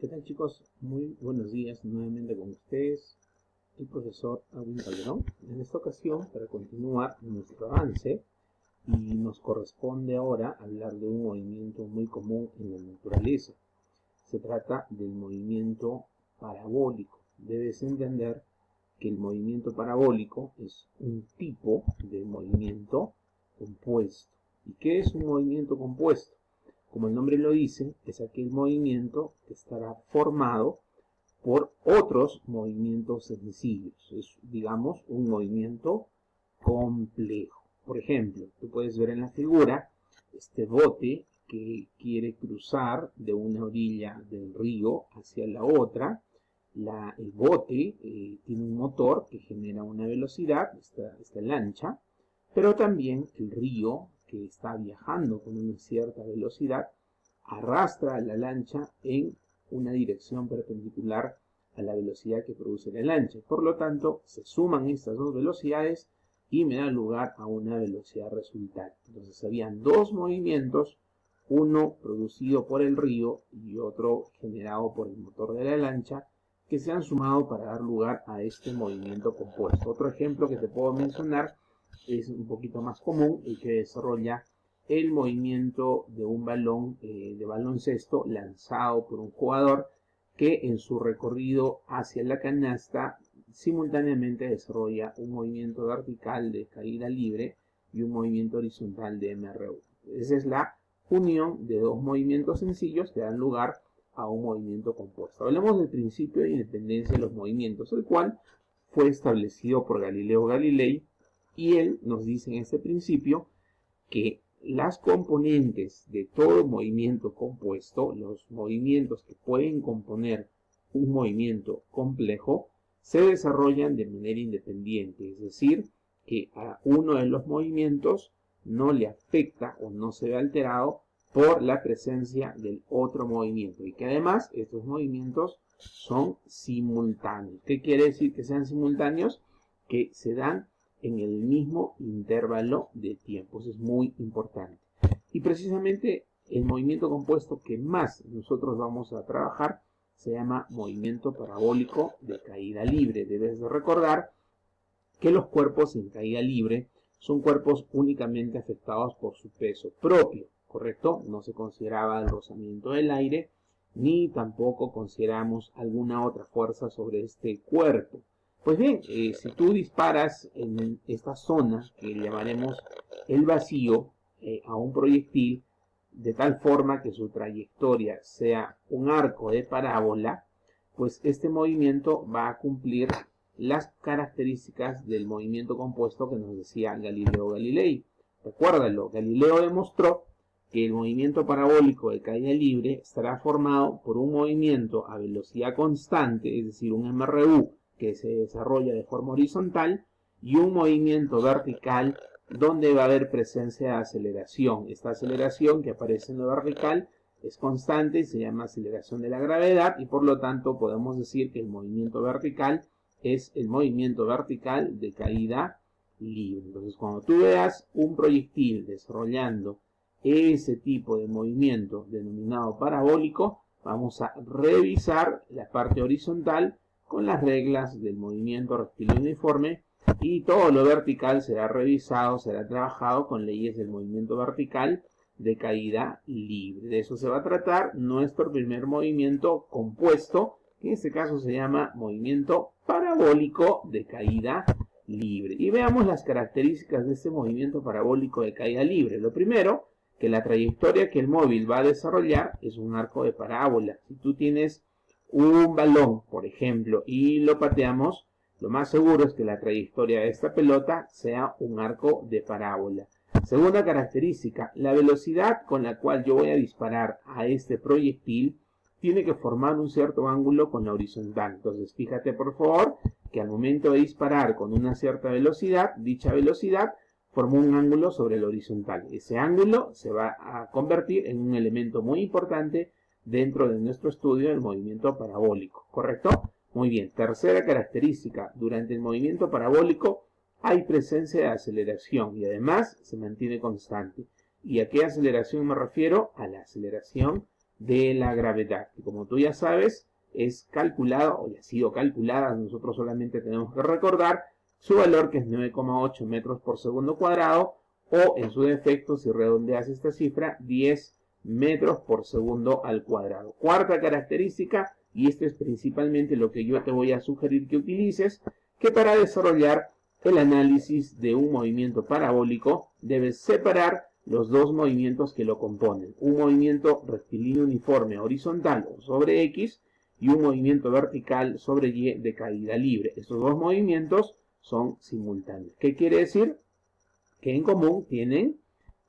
¿Qué tal, chicos? Muy buenos días nuevamente con ustedes, el profesor Alvin Calderón. En esta ocasión, para continuar nuestro avance, y nos corresponde ahora hablar de un movimiento muy común en la naturaleza. Se trata del movimiento parabólico. Debes entender que el movimiento parabólico es un tipo de movimiento compuesto. ¿Y qué es un movimiento compuesto? Como el nombre lo dice, es aquel movimiento que estará formado por otros movimientos sencillos. Es, digamos, un movimiento complejo. Por ejemplo, tú puedes ver en la figura este bote que quiere cruzar de una orilla del río hacia la otra. El bote tiene un motor que genera una velocidad, esta lancha, pero también el río, que está viajando con una cierta velocidad, arrastra a la lancha en una dirección perpendicular a la velocidad que produce la lancha. Por lo tanto, se suman estas dos velocidades y me da lugar a una velocidad resultante. Entonces, habían dos movimientos, uno producido por el río y otro generado por el motor de la lancha, que se han sumado para dar lugar a este movimiento compuesto. Otro ejemplo que te puedo mencionar es un poquito más común, el que desarrolla el movimiento de un balón de baloncesto lanzado por un jugador que en su recorrido hacia la canasta simultáneamente desarrolla un movimiento vertical de caída libre y un movimiento horizontal de MRU. Esa es la unión de dos movimientos sencillos que dan lugar a un movimiento compuesto. Hablamos del principio de independencia de los movimientos, el cual fue establecido por Galileo Galilei, y él nos dice en este principio que las componentes de todo movimiento compuesto, los movimientos que pueden componer un movimiento complejo, se desarrollan de manera independiente, es decir, que a uno de los movimientos no le afecta o no se ve alterado por la presencia del otro movimiento, y que además estos movimientos son simultáneos. ¿Qué quiere decir que sean simultáneos? Que se dan en el mismo intervalo de tiempo. Eso es muy importante. Y precisamente el movimiento compuesto que más nosotros vamos a trabajar se llama movimiento parabólico de caída libre. Debes de recordar que los cuerpos en caída libre son cuerpos únicamente afectados por su peso propio, ¿correcto? No se consideraba el rozamiento del aire, ni tampoco consideramos alguna otra fuerza sobre este cuerpo. Pues bien, si tú disparas en esta zona, que llamaremos el vacío, a un proyectil, de tal forma que su trayectoria sea un arco de parábola, pues este movimiento va a cumplir las características del movimiento compuesto que nos decía Galileo Galilei. Recuérdalo, Galileo demostró que el movimiento parabólico de caída libre estará formado por un movimiento a velocidad constante, es decir, un MRU, que se desarrolla de forma horizontal, y un movimiento vertical donde va a haber presencia de aceleración. Esta aceleración que aparece en lo vertical es constante y se llama aceleración de la gravedad, y por lo tanto podemos decir que el movimiento vertical es el movimiento vertical de caída libre. Entonces, cuando tú veas un proyectil desarrollando ese tipo de movimiento denominado parabólico, vamos a revisar la parte horizontal con las reglas del movimiento rectilíneo uniforme, y todo lo vertical será revisado, será trabajado con leyes del movimiento vertical de caída libre. De eso se va a tratar nuestro primer movimiento compuesto, que en este caso se llama movimiento parabólico de caída libre. Y veamos las características de este movimiento parabólico de caída libre. Lo primero, que la trayectoria que el móvil va a desarrollar es un arco de parábola. Si tú tienes un balón, por ejemplo, y lo pateamos, lo más seguro es que la trayectoria de esta pelota sea un arco de parábola. Segunda característica, la velocidad con la cual yo voy a disparar a este proyectil tiene que formar un cierto ángulo con la horizontal. Entonces, fíjate por favor que al momento de disparar con una cierta velocidad, dicha velocidad formó un ángulo sobre el horizontal. Ese ángulo se va a convertir en un elemento muy importante dentro de nuestro estudio del movimiento parabólico, ¿correcto? Muy bien. Tercera característica, durante el movimiento parabólico hay presencia de aceleración y además se mantiene constante. ¿Y a qué aceleración me refiero? A la aceleración de la gravedad, que como tú ya sabes, es calculada o ya ha sido calculada, nosotros solamente tenemos que recordar su valor, que es 9,8 metros por segundo cuadrado, o en su defecto, si redondeas esta cifra, 10 metros por segundo al cuadrado. Cuarta característica, y esto es principalmente lo que yo te voy a sugerir que utilices, que para desarrollar el análisis de un movimiento parabólico debes separar los dos movimientos que lo componen. Un movimiento rectilíneo uniforme horizontal o sobre X y un movimiento vertical sobre Y de caída libre. Estos dos movimientos son simultáneos. ¿Qué quiere decir? Que en común tienen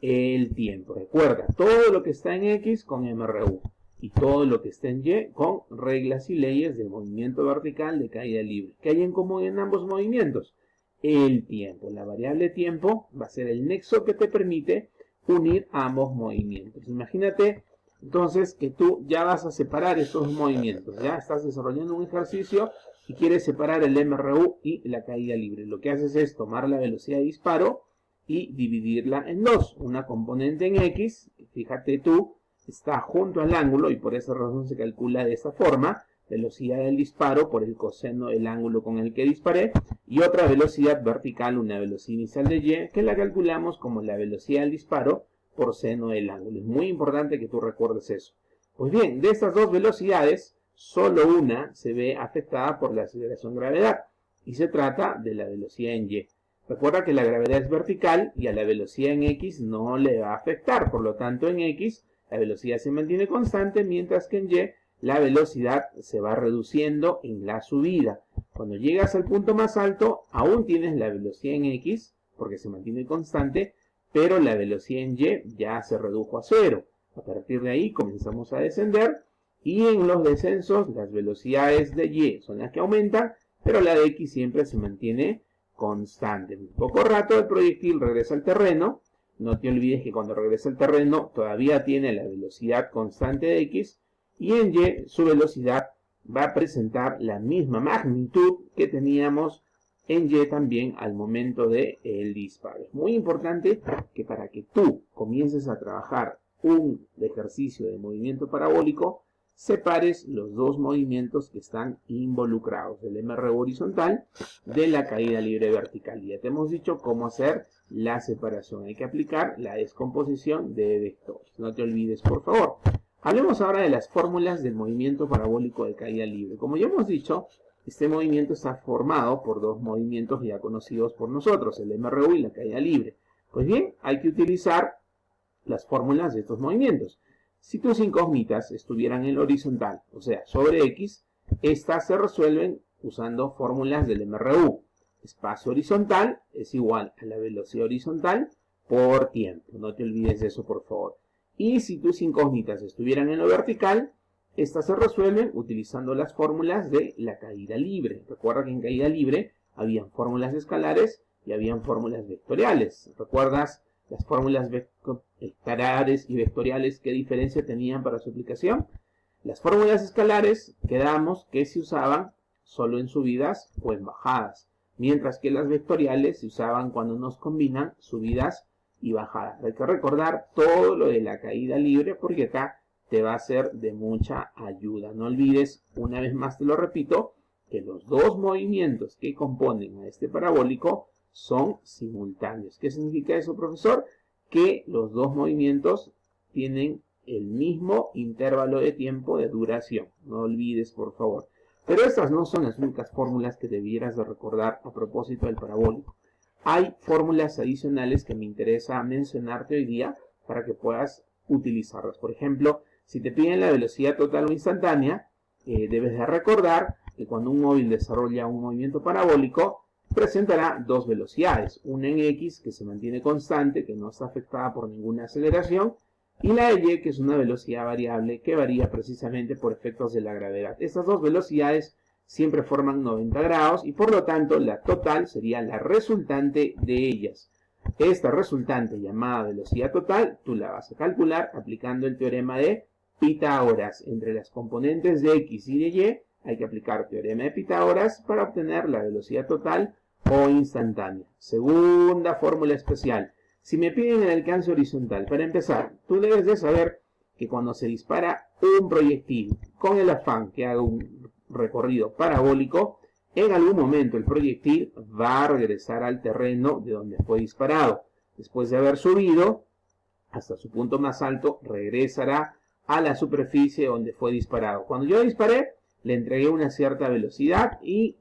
el tiempo. Recuerda, todo lo que está en X con MRU y todo lo que está en Y con reglas y leyes del movimiento vertical de caída libre. ¿Qué hay en común en ambos movimientos? El tiempo. La variable tiempo va a ser el nexo que te permite unir ambos movimientos. Imagínate entonces que tú ya vas a separar estos movimientos. Ya estás desarrollando un ejercicio y quieres separar el MRU y la caída libre. Lo que haces es tomar la velocidad de disparo y dividirla en dos. Una componente en X, fíjate tú, está junto al ángulo y por esa razón se calcula de esta forma, velocidad del disparo por el coseno del ángulo con el que disparé, y otra velocidad vertical, una velocidad inicial de Y, que la calculamos como la velocidad del disparo por seno del ángulo. Es muy importante que tú recuerdes eso. Pues bien, de estas dos velocidades, solo una se ve afectada por la aceleración gravedad, y se trata de la velocidad en Y. Recuerda que la gravedad es vertical y a la velocidad en X no le va a afectar, por lo tanto en X la velocidad se mantiene constante, mientras que en Y la velocidad se va reduciendo en la subida. Cuando llegas al punto más alto, aún tienes la velocidad en X, porque se mantiene constante, pero la velocidad en Y ya se redujo a cero. A partir de ahí comenzamos a descender, y en los descensos las velocidades de Y son las que aumentan, pero la de X siempre se mantiene constante. En poco rato el proyectil regresa al terreno. No te olvides que cuando regresa al terreno todavía tiene la velocidad constante de X, y en Y su velocidad va a presentar la misma magnitud que teníamos en Y también al momento del disparo. Es muy importante que para que tú comiences a trabajar un ejercicio de movimiento parabólico, separes los dos movimientos que están involucrados, el MRU horizontal de la caída libre vertical. Ya te hemos dicho cómo hacer la separación. Hay que aplicar la descomposición de vectores. No te olvides, por favor. Hablemos ahora de las fórmulas del movimiento parabólico de caída libre. Como ya hemos dicho, este movimiento está formado por dos movimientos ya conocidos por nosotros, el MRU y la caída libre. Pues bien, hay que utilizar las fórmulas de estos movimientos. Si tus incógnitas estuvieran en la horizontal, o sea, sobre X, estas se resuelven usando fórmulas del MRU. Espacio horizontal es igual a la velocidad horizontal por tiempo. No te olvides de eso, por favor. Y si tus incógnitas estuvieran en lo vertical, estas se resuelven utilizando las fórmulas de la caída libre. Recuerda que en caída libre habían fórmulas escalares y habían fórmulas vectoriales. ¿Recuerdas las fórmulas escalares y vectoriales qué diferencia tenían para su aplicación? Las fórmulas escalares quedamos que se usaban solo en subidas o en bajadas, mientras que las vectoriales se usaban cuando nos combinan subidas y bajadas. Hay que recordar todo lo de la caída libre porque acá te va a ser de mucha ayuda. No olvides, una vez más te lo repito, que los dos movimientos que componen a este parabólico son simultáneos. ¿Qué significa eso, profesor? Que los dos movimientos tienen el mismo intervalo de tiempo de duración. No olvides, por favor. Pero estas no son las únicas fórmulas que debieras de recordar a propósito del parabólico. Hay fórmulas adicionales que me interesa mencionarte hoy día para que puedas utilizarlas. Por ejemplo, si te piden la velocidad total o instantánea, debes de recordar que cuando un móvil desarrolla un movimiento parabólico, presentará dos velocidades, una en X que se mantiene constante, que no está afectada por ninguna aceleración, y la de Y que es una velocidad variable que varía precisamente por efectos de la gravedad. Estas dos velocidades siempre forman 90 grados y por lo tanto la total sería la resultante de ellas. Esta resultante llamada velocidad total tú la vas a calcular aplicando el teorema de Pitágoras. Entre las componentes de X y de Y hay que aplicar teorema de Pitágoras para obtener la velocidad total o instantánea. Segunda fórmula especial. Si me piden el alcance horizontal, para empezar, tú debes de saber que cuando se dispara un proyectil con el afán que haga un recorrido parabólico, en algún momento el proyectil va a regresar al terreno de donde fue disparado. Después de haber subido hasta su punto más alto, regresará a la superficie donde fue disparado. Cuando yo disparé, le entregué una cierta velocidad y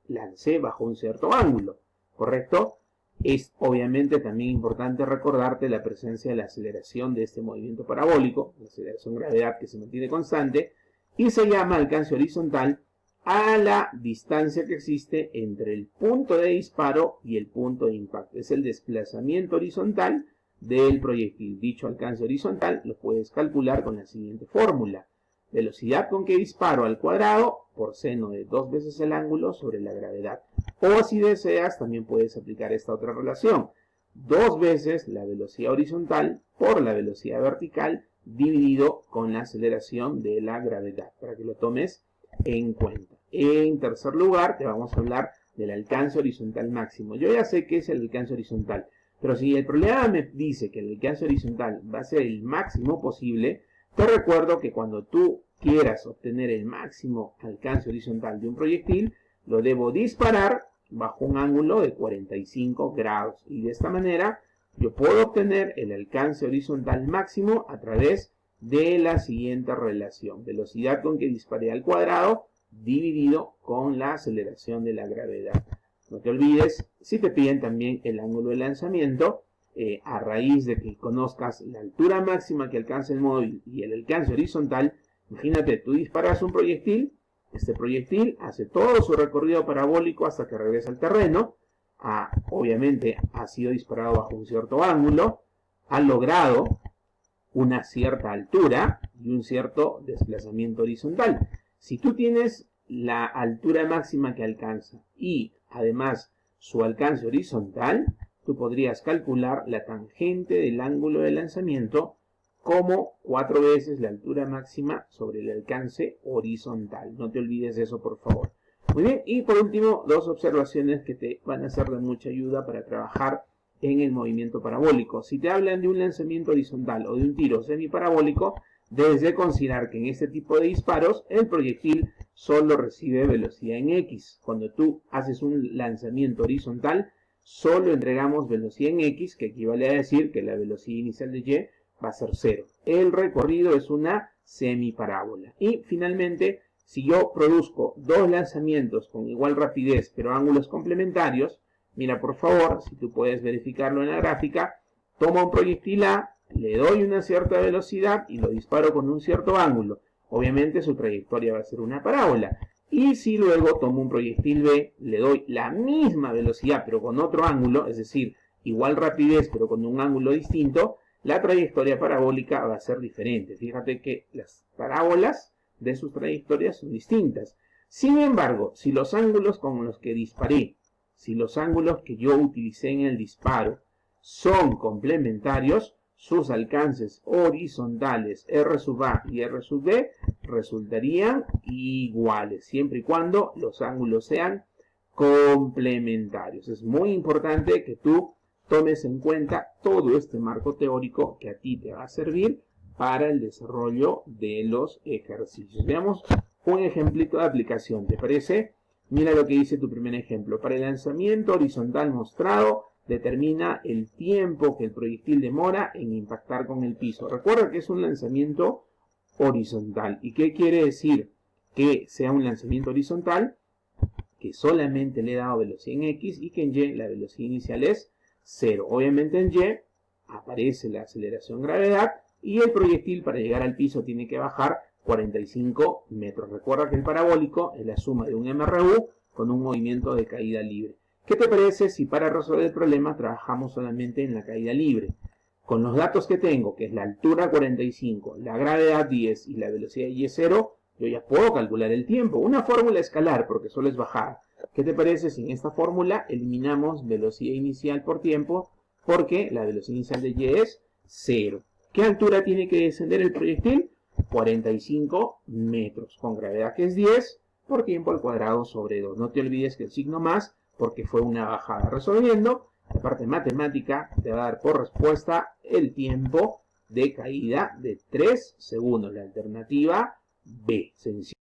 lancé bajo un cierto ángulo, ¿correcto? Es obviamente también importante recordarte la presencia de la aceleración de este movimiento parabólico, la aceleración gravedad que se mantiene constante, y se llama alcance horizontal a la distancia que existe entre el punto de disparo y el punto de impacto. Es el desplazamiento horizontal del proyectil. Dicho alcance horizontal lo puedes calcular con la siguiente fórmula: velocidad con que disparo al cuadrado por seno de 2 veces el ángulo sobre la gravedad. O si deseas, también puedes aplicar esta otra relación: 2 veces la velocidad horizontal por la velocidad vertical dividido con la aceleración de la gravedad, para que lo tomes en cuenta. En tercer lugar, te vamos a hablar del alcance horizontal máximo. Yo ya sé qué es el alcance horizontal, pero si el problema me dice que el alcance horizontal va a ser el máximo posible, te recuerdo que cuando tú quieras obtener el máximo alcance horizontal de un proyectil, lo debo disparar bajo un ángulo de 45 grados. Y de esta manera yo puedo obtener el alcance horizontal máximo a través de la siguiente relación: velocidad con que disparé al cuadrado dividido con la aceleración de la gravedad. No te olvides, si te piden también el ángulo de lanzamiento, a raíz de que conozcas la altura máxima que alcanza el móvil y el alcance horizontal, imagínate, tú disparas un proyectil, este proyectil hace todo su recorrido parabólico hasta que regresa al terreno, obviamente ha sido disparado bajo un cierto ángulo, ha logrado una cierta altura y un cierto desplazamiento horizontal. Si tú tienes la altura máxima que alcanza y además su alcance horizontal, tú podrías calcular la tangente del ángulo de lanzamiento como 4 veces la altura máxima sobre el alcance horizontal. No te olvides de eso, por favor. Muy bien, y por último, 2 observaciones que te van a ser de mucha ayuda para trabajar en el movimiento parabólico. Si te hablan de un lanzamiento horizontal o de un tiro semiparabólico, debes de considerar que en este tipo de disparos el proyectil solo recibe velocidad en X. Cuando tú haces un lanzamiento horizontal, solo entregamos velocidad en X, que equivale a decir que la velocidad inicial de Y va a ser 0. El recorrido es una semiparábola. Y finalmente, si yo produzco 2 lanzamientos con igual rapidez pero ángulos complementarios, mira por favor, si tú puedes verificarlo en la gráfica, tomo un proyectil A, le doy una cierta velocidad y lo disparo con un cierto ángulo. Obviamente su trayectoria va a ser una parábola. Y si luego tomo un proyectil B, le doy la misma velocidad pero con otro ángulo, es decir, igual rapidez pero con un ángulo distinto, la trayectoria parabólica va a ser diferente. Fíjate que las parábolas de sus trayectorias son distintas. Sin embargo, si los ángulos con los que disparé, si los ángulos que yo utilicé en el disparo son complementarios, sus alcances horizontales R sub A y R sub B resultarían iguales, siempre y cuando los ángulos sean complementarios. Es muy importante que tú tomes en cuenta todo este marco teórico que a ti te va a servir para el desarrollo de los ejercicios. Veamos un ejemplito de aplicación, ¿te parece? Mira lo que dice tu primer ejemplo. Para el lanzamiento horizontal mostrado, determina el tiempo que el proyectil demora en impactar con el piso. Recuerda que es un lanzamiento horizontal. ¿Y qué quiere decir que sea un lanzamiento horizontal? Que solamente le he dado velocidad en X y que en Y la velocidad inicial es 0. Obviamente en Y aparece la aceleración gravedad y el proyectil para llegar al piso tiene que bajar 45 metros. Recuerda que el parabólico es la suma de un MRU con un movimiento de caída libre. ¿Qué te parece si para resolver el problema trabajamos solamente en la caída libre? Con los datos que tengo, que es la altura 45, la gravedad 10 y la velocidad Y 0, yo ya puedo calcular el tiempo. Una fórmula escalar, porque solo es bajar. ¿Qué te parece si en esta fórmula eliminamos velocidad inicial por tiempo? Porque la velocidad inicial de Y es 0. ¿Qué altura tiene que descender el proyectil? 45 metros, con gravedad que es 10 por tiempo al cuadrado sobre 2. No te olvides que el signo más, porque fue una bajada. Resolviendo, la parte matemática te va a dar por respuesta el tiempo de caída de 3 segundos. La alternativa B, sencillo.